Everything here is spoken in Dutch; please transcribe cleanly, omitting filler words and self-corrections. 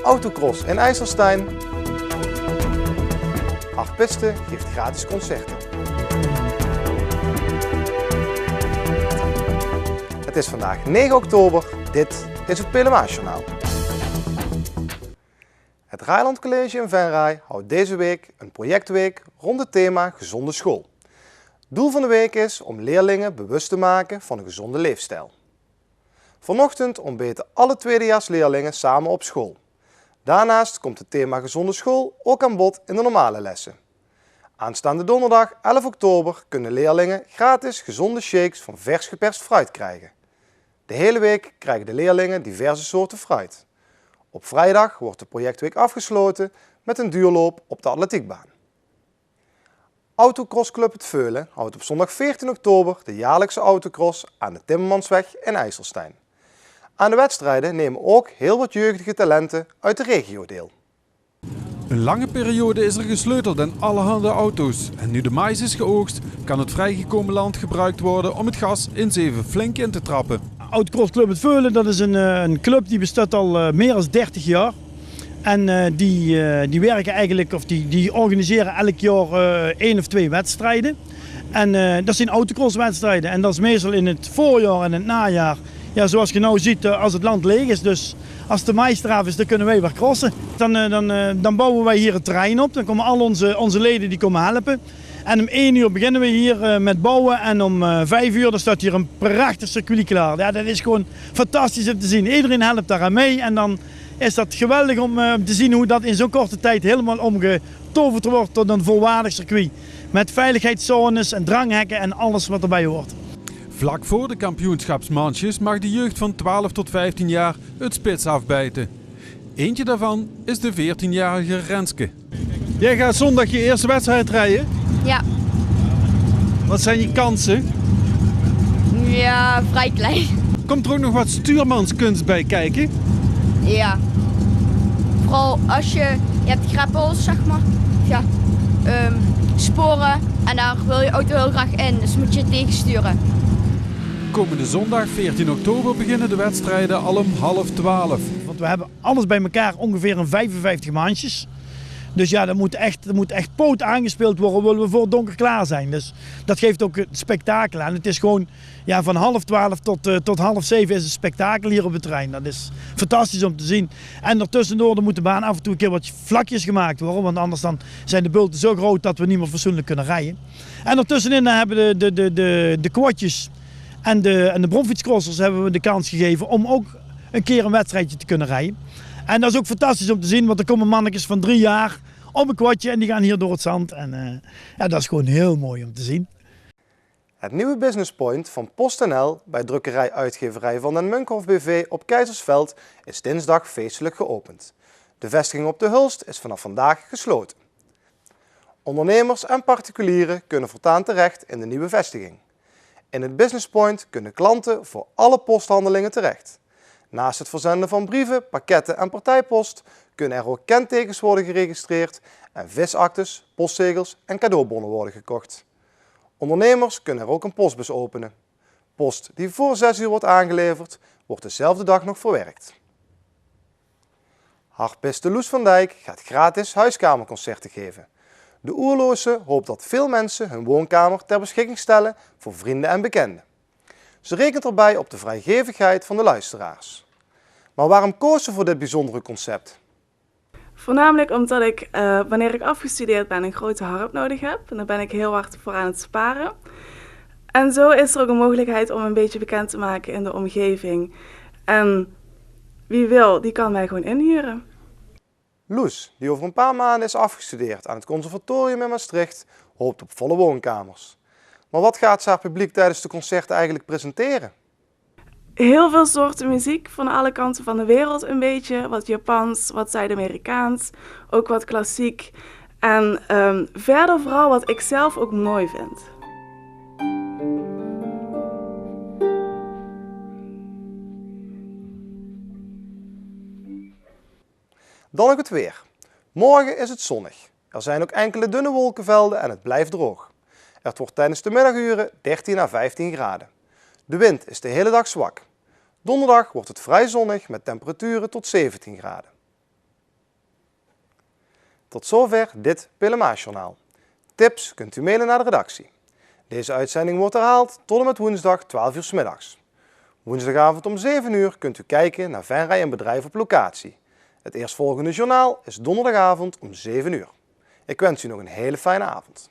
Autocross in IJsselstein. Harpiste geeft gratis concerten. Het is vandaag 9 oktober. Dit is het Pelemaasjournaal. Het Raailand College in Venray houdt deze week een projectweek rond het thema gezonde school. Doel van de week is om leerlingen bewust te maken van een gezonde leefstijl. Vanochtend ontbeten alle tweedejaarsleerlingen samen op school. Daarnaast komt het thema gezonde school ook aan bod in de normale lessen. Aanstaande donderdag 11 oktober kunnen leerlingen gratis gezonde shakes van vers geperst fruit krijgen. De hele week krijgen de leerlingen diverse soorten fruit. Op vrijdag wordt de projectweek afgesloten met een duurloop op de atletiekbaan. Autocrossclub Het Veulen houdt op zondag 14 oktober de jaarlijkse autocross aan de Timmermansweg in IJsselstein. Aan de wedstrijden nemen ook heel wat jeugdige talenten uit de regio deel. Een lange periode is er gesleuteld aan allerhande auto's. En nu de mais is geoogst, kan het vrijgekomen land gebruikt worden om het gas in Zeven flink in te trappen. Autocrossclub Het Veulen, dat is een club die bestaat al meer dan 30 jaar. En die werken eigenlijk, of die organiseren elk jaar 1 of 2 wedstrijden. En dat zijn autocrosswedstrijden. En dat is meestal in het voorjaar en het najaar. Ja, zoals je nou ziet, als het land leeg is, dus als de mais eraf is, dan kunnen wij weer crossen. Dan bouwen wij hier het terrein op, dan komen al onze leden die komen helpen. En om 1 uur beginnen we hier met bouwen en om 5 uur dan staat hier een prachtig circuit klaar. Ja, dat is gewoon fantastisch om te zien. Iedereen helpt daar aan mee en dan is dat geweldig om te zien hoe dat in zo'n korte tijd helemaal omgetoverd wordt tot een volwaardig circuit. Met veiligheidszones en dranghekken en alles wat erbij hoort. Vlak voor de kampioenschapsmansjes mag de jeugd van 12 tot 15 jaar het spits afbijten. Eentje daarvan is de 14-jarige Renske. Jij gaat zondag je eerste wedstrijd rijden? Ja. Wat zijn je kansen? Ja, vrij klein. Komt er ook nog wat stuurmanskunst bij kijken? Ja. Vooral als je hebt greppels, zeg maar. Ja. Sporen en daar wil je auto heel graag in, dus moet je tegensturen. Komende zondag 14 oktober beginnen de wedstrijden al om 11:30. Want we hebben alles bij elkaar ongeveer een 55 maandjes. Dus ja, er moet echt poot aangespeeld worden, willen we voor het donker klaar zijn. Dus dat geeft ook het spektakel aan. Het is gewoon ja, van 11:30 tot 6:30 is het spektakel hier op het terrein. Dat is fantastisch om te zien. En daartussendoor moet de baan af en toe een keer wat vlakjes gemaakt worden. Want anders dan zijn de bulten zo groot dat we niet meer fatsoenlijk kunnen rijden. En daartussenin hebben de quadjes en de bromfietscrossers hebben we de kans gegeven om ook een keer een wedstrijdje te kunnen rijden. En dat is ook fantastisch om te zien, want er komen mannetjes van 3 jaar op een kwadje en die gaan hier door het zand. En ja, dat is gewoon heel mooi om te zien. Het nieuwe Business Point van PostNL bij drukkerij Uitgeverij Van den Munkhoff BV op Keizersveld is dinsdag feestelijk geopend. De vestiging op de Hulst is vanaf vandaag gesloten. Ondernemers en particulieren kunnen voortaan terecht in de nieuwe vestiging. In het Business Point kunnen klanten voor alle posthandelingen terecht. Naast het verzenden van brieven, pakketten en partijpost kunnen er ook kentekens worden geregistreerd en visactes, postzegels en cadeaubonnen worden gekocht. Ondernemers kunnen er ook een postbus openen. Post die voor 6 uur wordt aangeleverd, wordt dezelfde dag nog verwerkt. Harpiste Loes van Dijk gaat gratis huiskamerconcerten geven. De Oerloze hoopt dat veel mensen hun woonkamer ter beschikking stellen voor vrienden en bekenden. Ze rekent erbij op de vrijgevigheid van de luisteraars. Maar waarom koos ze voor dit bijzondere concept? Voornamelijk omdat ik, wanneer ik afgestudeerd ben, een grote harp nodig heb. En daar ben ik heel hard voor aan het sparen. En zo is er ook een mogelijkheid om een beetje bekend te maken in de omgeving. En wie wil, die kan mij gewoon inhuren. Loes, die over een paar maanden is afgestudeerd aan het conservatorium in Maastricht, hoopt op volle woonkamers. Maar wat gaat ze haar publiek tijdens de concerten eigenlijk presenteren? Heel veel soorten muziek van alle kanten van de wereld een beetje. Wat Japans, wat Zuid-Amerikaans, ook wat klassiek. En verder vooral wat ik zelf ook mooi vind. Dan nog het weer. Morgen is het zonnig. Er zijn ook enkele dunne wolkenvelden en het blijft droog. Het wordt tijdens de middaguren 13 à 15 graden. De wind is de hele dag zwak. Donderdag wordt het vrij zonnig met temperaturen tot 17 graden. Tot zover dit PLMA-journaal. Tips kunt u mailen naar de redactie. Deze uitzending wordt herhaald tot en met woensdag 12 uur 's middags. Woensdagavond om 7 uur kunt u kijken naar Venray en Bedrijf op locatie. Het eerstvolgende journaal is donderdagavond om 7 uur. Ik wens u nog een hele fijne avond.